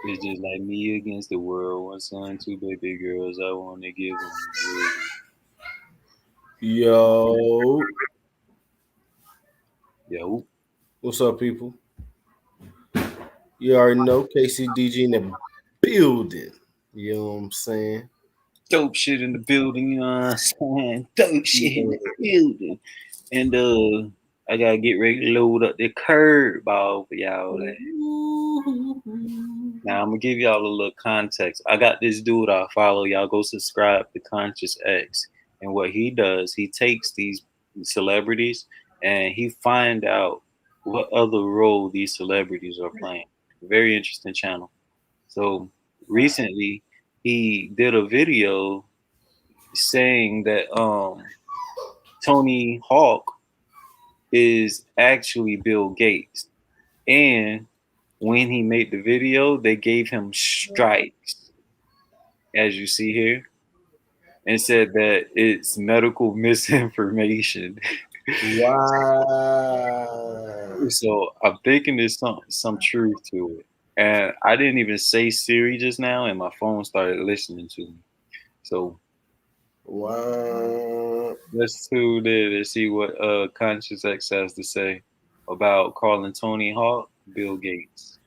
It's just like me against the world. One son, two baby girls. I want to give them the world. Yo, Yo, what's up, people? You already know KCDG in the building. You know what I'm saying? dope shit in the building. You know what I'm saying? Dope shit in Yeah. the building. And I gotta get ready to load up the curb ball for y'all. Now I'm gonna give y'all a little context. I got this dude I follow. Y'all go subscribe to Conscious X. And what he does, he takes these celebrities and he find out what other role these celebrities are playing. Very interesting channel. So recently he did a video saying that Tony Hawk is actually Bill Gates. And when he made the video, they gave him strikes, as you see here, and said that it's medical misinformation. Wow. So I'm thinking there's some truth to it. And I didn't even say Siri just now, and my phone started listening to me. So Wow. let's tune in and see what Conscious X has to say about calling Tony Hawk Bill Gates.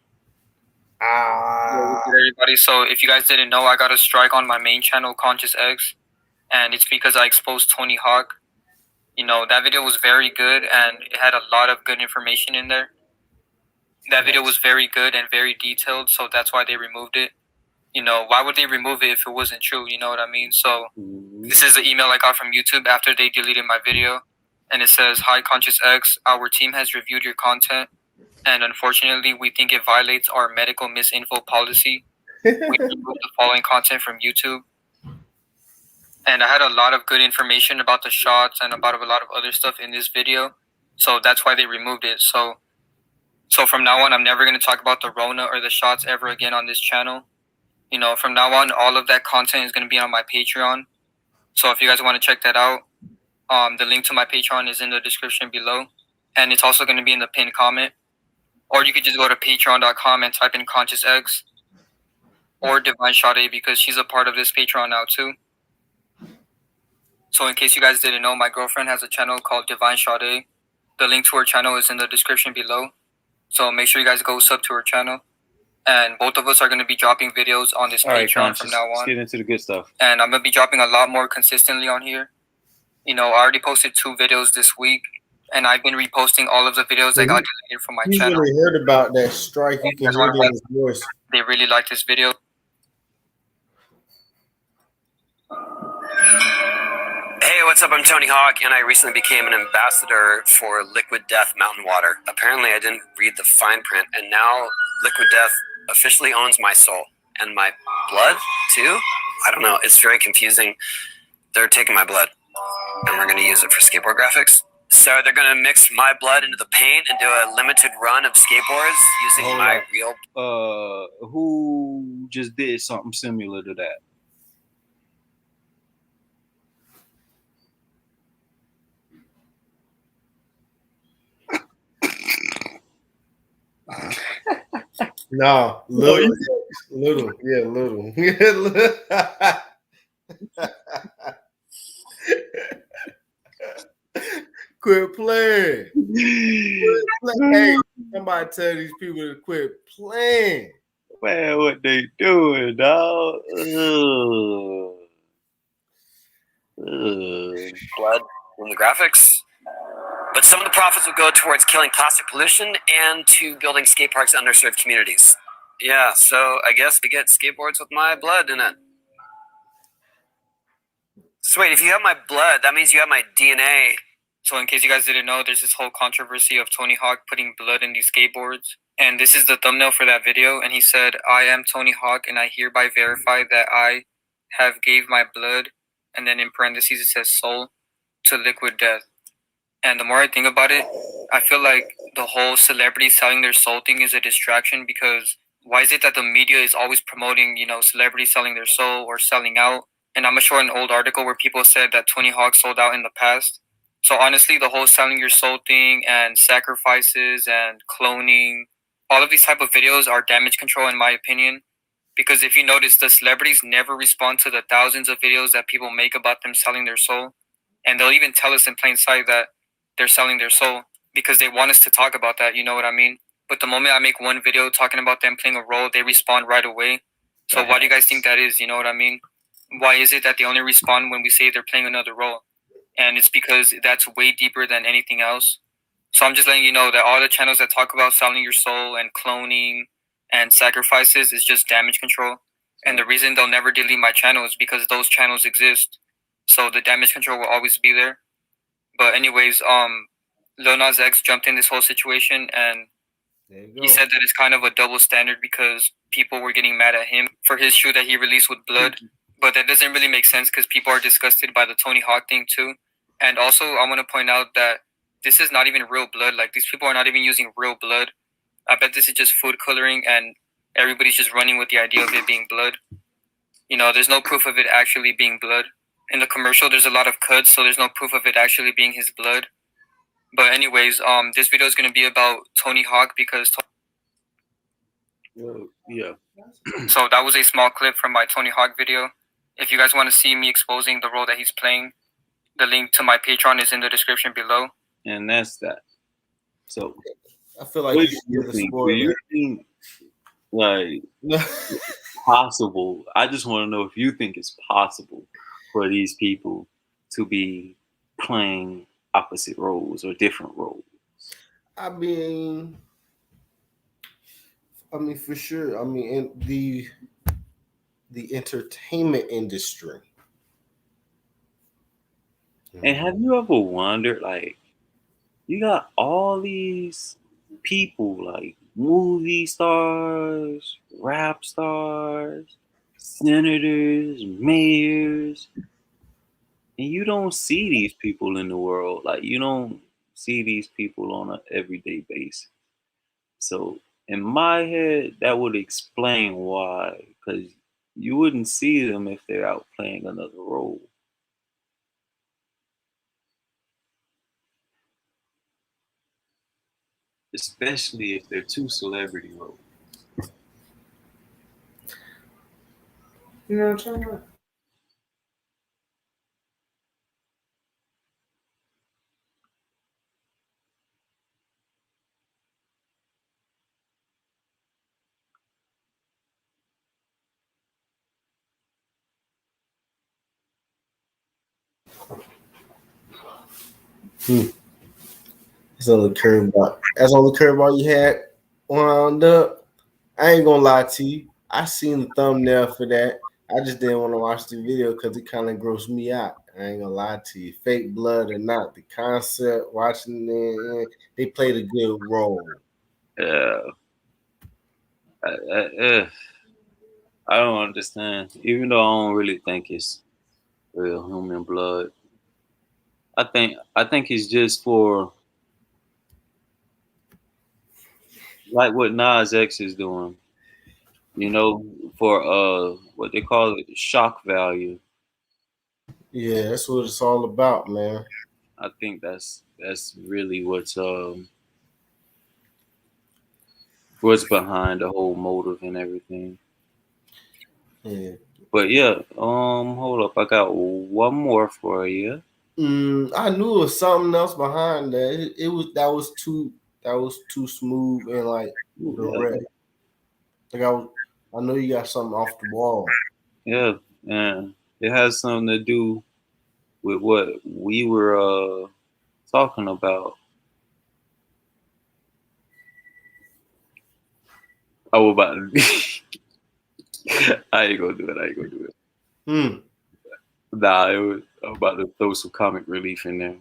Yo, what's Ah. good, everybody? So, if you guys didn't know, I got a strike on my main channel, Conscious X, and it's because I exposed Tony Hawk. You know, that video was very good and it had a lot of good information in there. That video was very good and very detailed, so that's why they removed it. You know, why would they remove it if it wasn't true? You know what I mean? So, this is the email I got from YouTube after they deleted my video, and it says, "Hi, Conscious X, our team has reviewed your content, and unfortunately, we think it violates our medical misinfo policy. We removed the following content from YouTube." And I had a lot of good information about the shots and about a lot of other stuff in this video, so that's why they removed it. So from now on, I'm never going to talk about the Rona or the shots ever again on this channel. You know, from now on, all of that content is going to be on my Patreon. So if you guys want to check that out, the link to my Patreon is in the description below, and it's also going to be in the pinned comment. Or you could just go to patreon.com and type in Conscious X or Divine Sade, because she's a part of this Patreon now too. So in case you guys didn't know, my girlfriend has a channel called Divine Sade. The link to her channel is in the description below. So make sure you guys go sub to her channel. And both of us are going to be dropping videos on this Patreon from now Let's on. get into the good stuff. And I'm going to be dropping a lot more consistently on here. You know, I already posted 2 videos this week, and I've been reposting all of the videos that got deleted from my You channel. really heard about that strike. You can hear it in his voice. They really like this video. Hey, what's up? I'm Tony Hawk, and I recently became an ambassador for Liquid Death Mountain Water. Apparently, I didn't read the fine print, and now Liquid Death officially owns my soul and my blood, too? I don't know. It's very confusing. They're taking my blood, and we're going to use it for skateboard graphics. So they're going to mix my blood into the paint and do a limited run of skateboards using my real... Who just did something similar to that? No, little, yeah, little. Quit playing. Hey, somebody tell these people to quit playing. Man, what they doing, dog? Blood in the graphics. But some of the profits will go towards killing plastic pollution and to building skate parks in underserved communities. Yeah, so I guess we get skateboards with my blood in it. So wait, if you have my blood, that means you have my DNA. So in case you guys didn't know, there's this whole controversy of Tony Hawk putting blood in these skateboards. And this is the thumbnail for that video. And he said, "I am Tony Hawk, and I hereby verify that I have gave my blood," and then in parentheses it says soul, "to Liquid Death." And the more I think about it, I feel like the whole celebrity selling their soul thing is a distraction, because why is it that the media is always promoting, you know, celebrities selling their soul or selling out? And I'm going to show an old article where people said that Tony Hawk sold out in the past. So honestly, the whole selling your soul thing and sacrifices and cloning, all of these type of videos are damage control, in my opinion. Because if you notice, the celebrities never respond to the thousands of videos that people make about them selling their soul. And they'll even tell us in plain sight that they're selling their soul because they want us to talk about that, you know what I mean? But the moment I make one video talking about them playing a role, they respond right away. So why do you guys think that is, you know what I mean? Why is it that they only respond when we say they're playing another role? And it's because that's way deeper than anything else. So I'm just letting you know that all the channels that talk about selling your soul and cloning and sacrifices is just damage control. And the reason they'll never delete my channel is because those channels exist. So the damage control will always be there. But anyways, Lil Nas X jumped in this whole situation, and he said that it's kind of a double standard because people were getting mad at him for his shoe that he released with blood. But that doesn't really make sense because people are disgusted by the Tony Hawk thing too. And also, I want to point out that this is not even real blood. Like, these people are not even using real blood. I bet this is just food coloring, and everybody's just running with the idea of it being blood. You know, there's no proof of it actually being blood. In the commercial, there's a lot of cuts, so there's no proof of it actually being his blood. But anyways, this video is going to be about Tony Hawk because... Yeah. So that was a small clip from my Tony Hawk video. If you guys want to see me exposing the role that he's playing, the link to my Patreon is in the description below. And that's that. So I feel like what do you think? Do you think like possible? I just want to know if you think it's possible for these people to be playing opposite roles or different roles. I mean, for sure. I mean, in the entertainment industry. And have you ever wondered, like, you got all these people, like movie stars, rap stars, senators, mayors, and you don't see these people in the world. Like, you don't see these people on an everyday basis. So in my head, that would explain why, because you wouldn't see them if they're out playing another role. Especially if they're two celebrity roles. You know what I'm talking about? That's on the curveball. That's on the curveball you had wound up. I ain't gonna lie to you. I seen the thumbnail for that. I just didn't want to watch the video because it kind of grossed me out. I ain't gonna lie to you. Fake blood or not, the concept, watching it, they played a good role. Yeah. I don't understand. Even though I don't really think it's real human blood. I think it's just for like what Nas X is doing. You know, for what they call it, shock value. Yeah, that's what it's all about, man. I think that's really what's behind the whole motive and everything. Yeah. But yeah, hold up, I got one more for you. I knew it was something else behind that. It was that was too smooth and like direct. Like I know you got something off the wall. Yeah, it has something to do with what we were talking about. Oh, about I ain't gonna do it. Nah, it was about to throw some comic relief in there.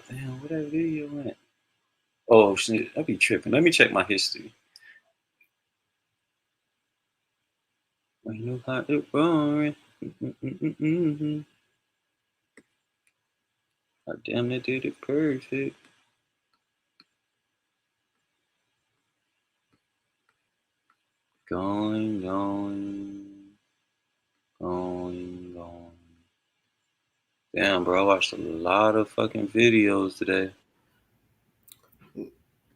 Damn, where that video went? Oh shit, I be tripping. Let me check my history. Ain't no time to run. God damn, it did it perfect. Going. Damn, bro, I watched a lot of fucking videos today.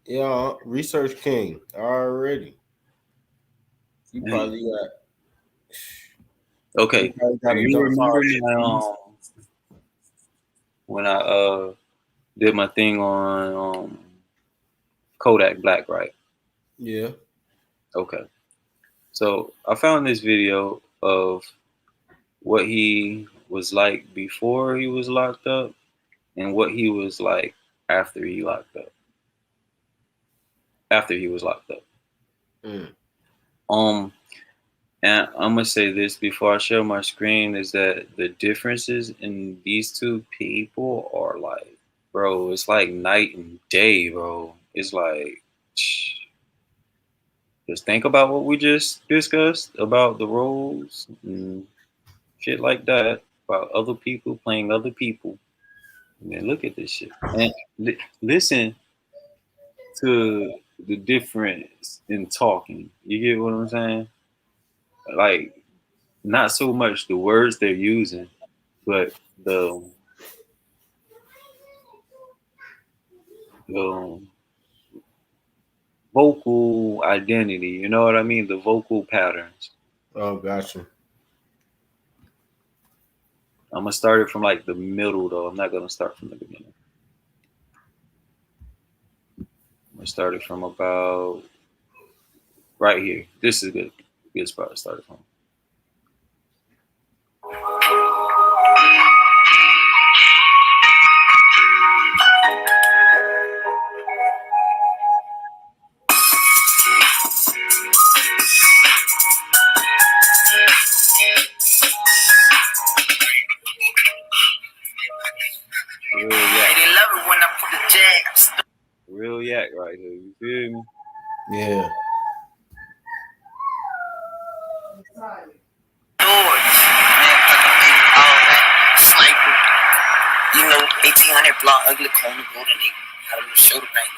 Yeah, Research King already. You Man. probably got. Okay, You probably got do a you dump remember fire. when I did my thing on Kodak Black, right? Yeah. Okay. So I found this video of what he was like before he was locked up and what he was like after he locked up. After he was locked up. Mm. And I'm gonna say this before I share my screen is that the differences in these two people are like, bro, it's like night and day, bro. It's like, just think about what we just discussed about the roles and shit like that, about other people playing other people. And then look at this shit. And listen to the difference in talking. You get what I'm saying? Like, not so much the words they're using, but the vocal identity. You know what I mean? The vocal patterns. Oh, gotcha. I'm gonna start it from like the middle though. I'm not gonna start from the beginning. I'm gonna start it from about right here. This is a good spot to start it from. Real Yak. They love it when I put the jabs. Real Yak right here. You feel me? Yeah. Doors. Man, fucking all that. Sniper. You know, 1800 block, ugly corner, golden eagle. Had a little show tonight.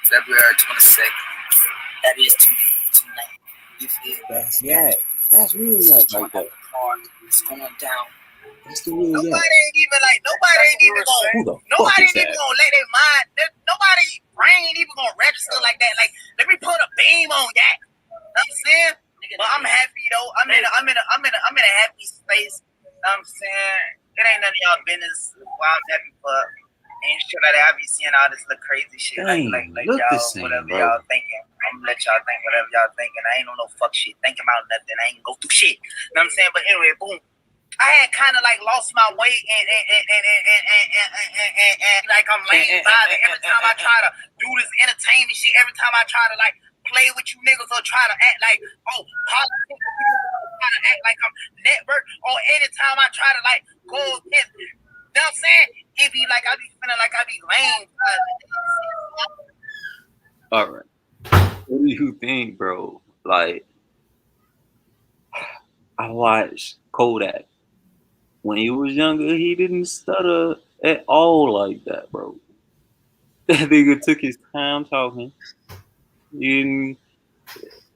February 22nd. That is tonight. You feel me? That's Yak. That's Real Yak right there. It's going down. That's the Real Yak. Nobody ain't even Who the fuck nobody is ain't even that? gonna let their mind, nobody brain ain't even gonna register like that. Like, let me put a beam on that. You know what I'm saying? But I'm happy though. I'm in a happy space. You know what I'm saying? It ain't none of y'all business why I'm happy for and shit like that. I be seeing all this little crazy shit. Dang, like look the y'all, same, whatever bro. y'all thinking. I'm gonna let y'all think whatever y'all thinking. I ain't on no fuck shit. Thinking about nothing. I ain't go through shit. You know what I'm saying? But anyway, boom. I had kind of like lost my way and like I'm laying by it every time I try to do this entertainment shit. Every time I try to like play with you niggas or try to act like politics, try to act like I'm network, or anytime I try to like go against, you know what I'm saying? It be like I be feeling like I be lame. All right. What do you think, bro? Like, I watched Kodak. When he was younger, he didn't stutter at all like that, bro. That nigga took his time talking. And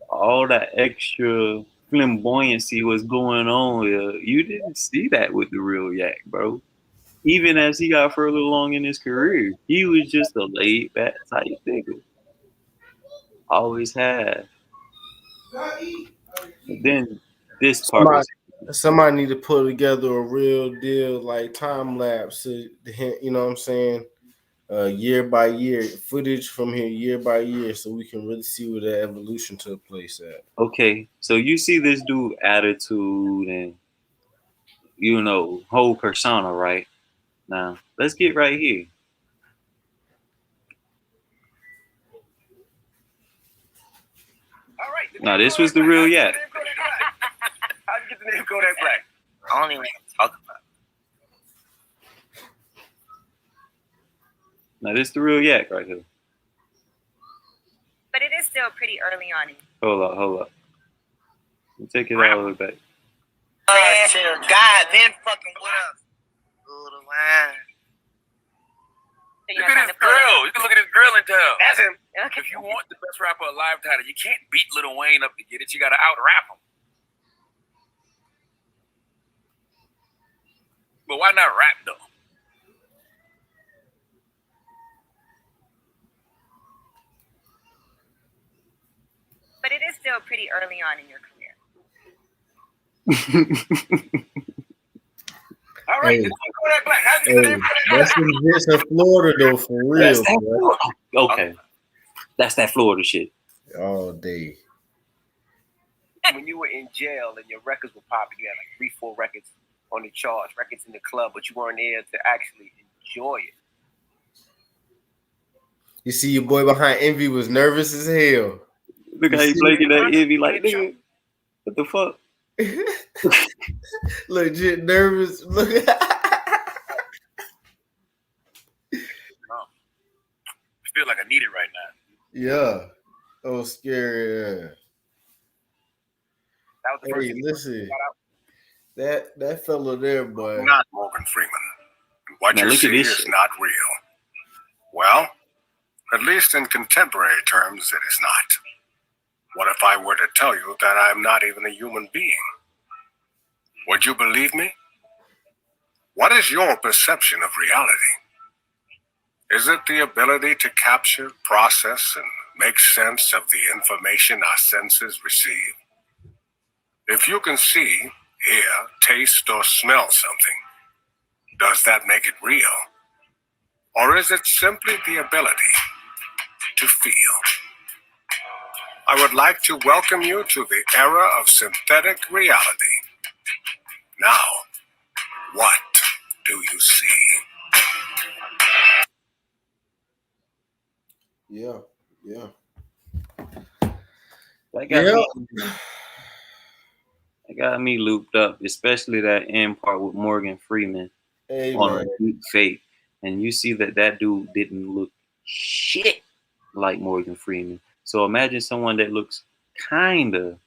all that extra flamboyancy was going on here. You didn't see that with the Real Yak, bro. Even as he got further along in his career, he was just a laid back type nigga. Always had. But then this part was Somebody need to put together a real deal like time lapse. You know what I'm saying? Year by year footage from here, year by year, so we can really see where the evolution took place at. okay. So you see this dude attitude and whole persona, right? Now let's get right here. All right. Now this was the Real Yak. How'd you get the name Kodak Black? I don't even talk about it. Now this the Real Yak right here. But it is still pretty early on. Hold up. Let me take it all the way back. God been fucking with us. Little wine. So Look at his grill. You can look at his grill and tell. That's him. Okay. If you want the best rapper alive title, you can't beat Lil Wayne up to get it. You got to out rap him. But why not rap though? But it is still pretty early on in your career. All right, Hey, then go that black. How's hey, that's some hits in Florida though, for real. That's that Bro. Florida. Okay, that's that Florida shit. All day. When you were in jail and your records were popping, you had like 3-4 records on the charts, records in the club, but you weren't there to actually enjoy it. You see, your boy behind Envy was nervous as hell. Look how he blinking that Envy like, nigga, what the fuck? Legit nervous. Look. I feel like I need it right now. Yeah. Oh, scary. That was the first Hey, thing listen. That fella there, boy. Not Morgan Freeman. What Now you look at see this is shit. not real. Well, at least in contemporary terms, it is not. What if I were to tell you that I am not even a human being? Would you believe me? What is your perception of reality? Is it the ability to capture, process, and make sense of the information our senses receive? If you can see, hear, taste, or smell something, does that make it real? Or is it simply the ability to feel? I would like to welcome you to the era of synthetic reality. Now, what do you see? Yeah. Yeah. That got me looped up, especially that end part with Morgan Freeman Hey, on man. a deep fake. And you see that dude didn't look shit like Morgan Freeman. So imagine someone that looks kinda.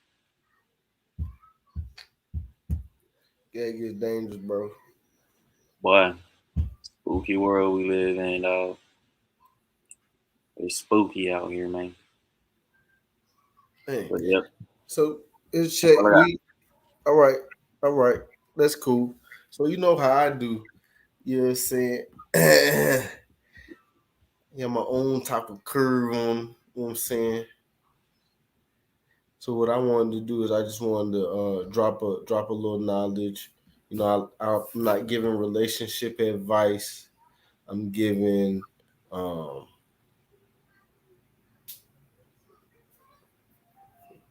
Gag is dangerous, bro. Boy, spooky world we live in, dog. It's spooky out here, man. Hey. But yep. So it's check. All right. That's cool. So you know how I do. You know what I'm saying? Yeah, my own type of curve on. You know what I'm saying? So what I wanted to do is I just wanted to drop a little knowledge. You know, I'm not giving relationship advice. I'm giving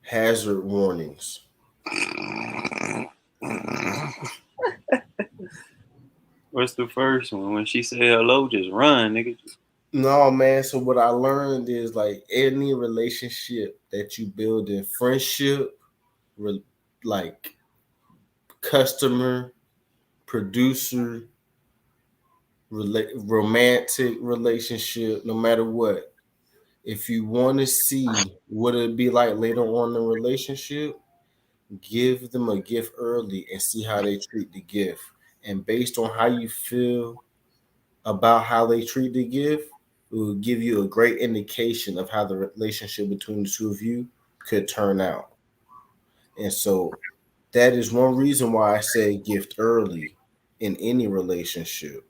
hazard warnings. What's the first one? When she said hello, just run, nigga. No, man. So what I learned is like any relationship that you build in friendship, like customer, producer, romantic relationship, no matter what. If you want to see what it'd be like later on in the relationship, give them a gift early and see how they treat the gift. And based on how you feel about how they treat the gift, it will give you a great indication of how the relationship between the two of you could turn out. And so that is one reason why I say gift early in any relationship.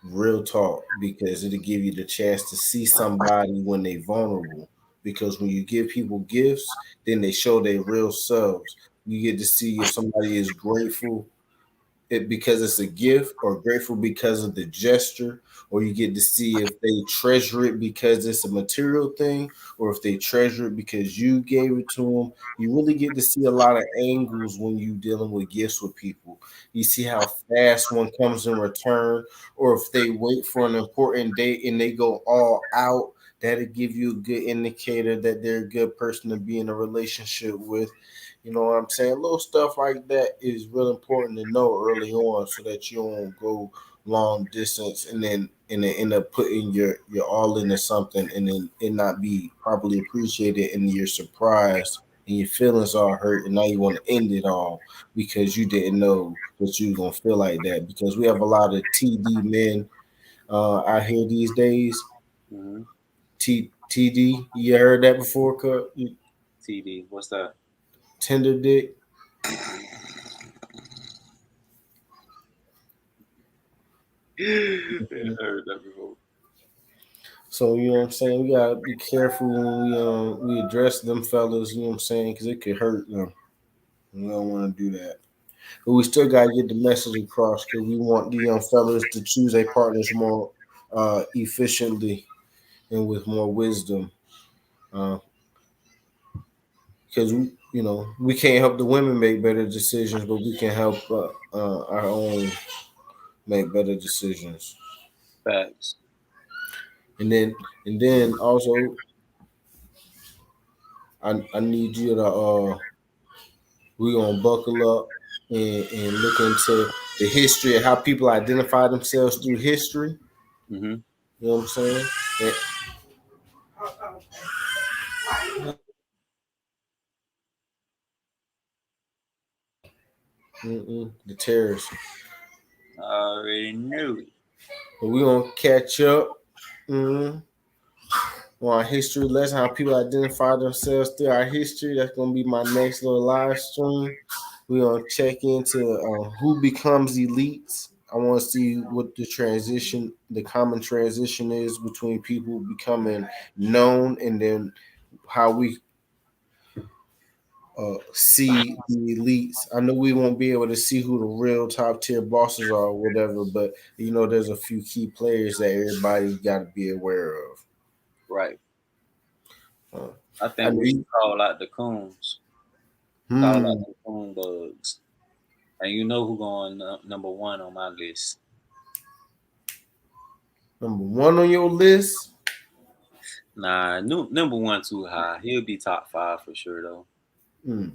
Real talk, because it'll give you the chance to see somebody when they vulnerable. Because when you give people gifts, then they show their real selves. You get to see if somebody is grateful because it's a gift, or grateful because of the gesture, or you get to see if they treasure it because it's a material thing, or if they treasure it because you gave it to them. You really get to see a lot of angles when you dealing with gifts with people. You see how fast one comes in return, or if they wait for an important date and they go all out. That'll give you a good indicator that they're a good person to be in a relationship with. You know what I'm saying? Little stuff like that is real important to know early on, so that you don't go long distance and then end up putting your all into something, and then it not be properly appreciated, and you're surprised and your feelings are hurt, and now you want to end it all because you didn't know that you were gonna feel like that. Because we have a lot of TD men out here these days. Mm-hmm. TD, you heard that before, Cut? TD, what's that? Tender dick. Yeah, I heard that before. So you know what I'm saying. We gotta be careful when we address them fellas. You know what I'm saying, because it could hurt them. We don't want to do that. But we still gotta get the message across because we want the young fellas to choose their partners more efficiently and with more wisdom. Because we can't help the women make better decisions, but we can help our own make better decisions. Facts. And then also, I need you to we're gonna buckle up and look into the history of how people identify themselves through history. Mm-hmm. You know what I'm saying? The terrorists. I already knew it. But we're gonna catch up. Mm-hmm. On our history lesson, how people identify themselves through our history. That's gonna be my next little live stream. We're gonna check into who becomes elites. I want to see what the common transition is between people becoming known, and then how we see the elites. I know we won't be able to see who the real top tier bosses are or whatever, but there's a few key players that everybody got to be aware of. Right. Uh, I I think we need. should call out the coons. Call out the coon bugs. And you know who going number one on my list? Number one on your list. Nah, number one too high. He'll be top 5 for sure though. You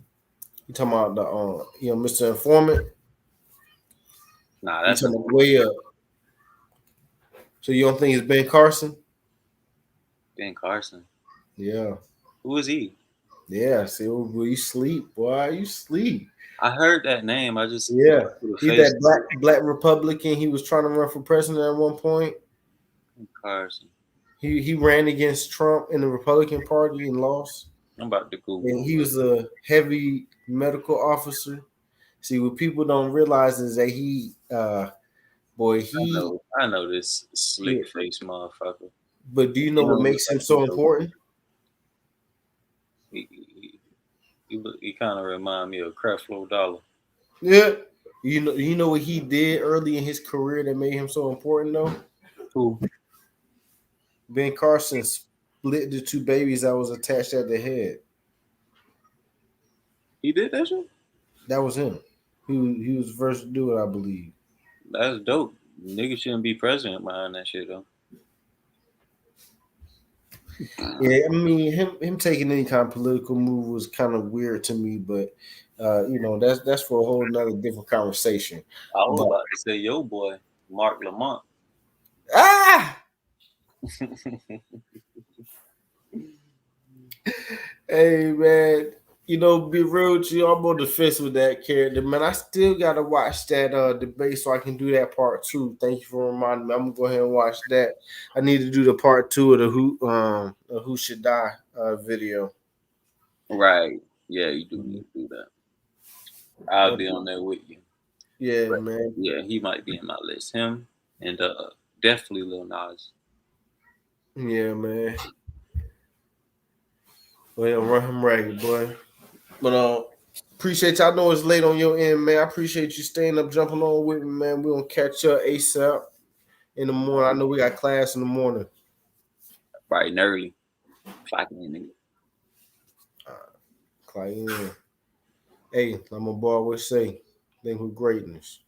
talking about the Mr. Informant? Nah, You that's a talking about way up. So you don't think it's Ben Carson? Ben Carson. Yeah. Who is he? Yeah. See, boy, you sleep, boy. You sleep. I heard that name. I just Yeah. the He's face. that black Republican. He was trying to run for president at one point. Ben Carson. He ran against Trump in the Republican Party and lost. I'm about to Google. And he was a heavy medical officer. See, what people don't realize is that I know this yeah. slick face motherfucker. But do you know He what don't look makes him like so important? He kind of remind me of Creflo Dollar. Yeah. You know what he did early in his career that made him so important though? Who? Ben Carson split the two babies that was attached at the head. He did that shit? That was him. He was the first to do it, I believe. That's dope. Nigga shouldn't be president behind that shit though. Yeah, I mean him taking any kind of political move was kind of weird to me, but that's for a whole nother different conversation. I was But about to say, yo, boy, Mark Lamont. Hey man, be real with you, I'm on the fence with that character, man. I still gotta watch that debate so I can do that part 2. Thank you for reminding me. I'm gonna go ahead and watch that. I need to do the part 2 of the who should die video. Right. Yeah, you do need to do that. I'll be on there with you. Yeah, But, man. yeah, he might be in my list. Him and definitely Lil Nas. Yeah, man. Well, run him ragged, boy. But appreciate you. I know it's late on your end, man. I appreciate you staying up, jumping on with me, man. We're gonna catch up ASAP in the morning. I know we got class in the morning. Bright and early. Clocking in. Clyde, hey, I'm a boy always say, think with greatness.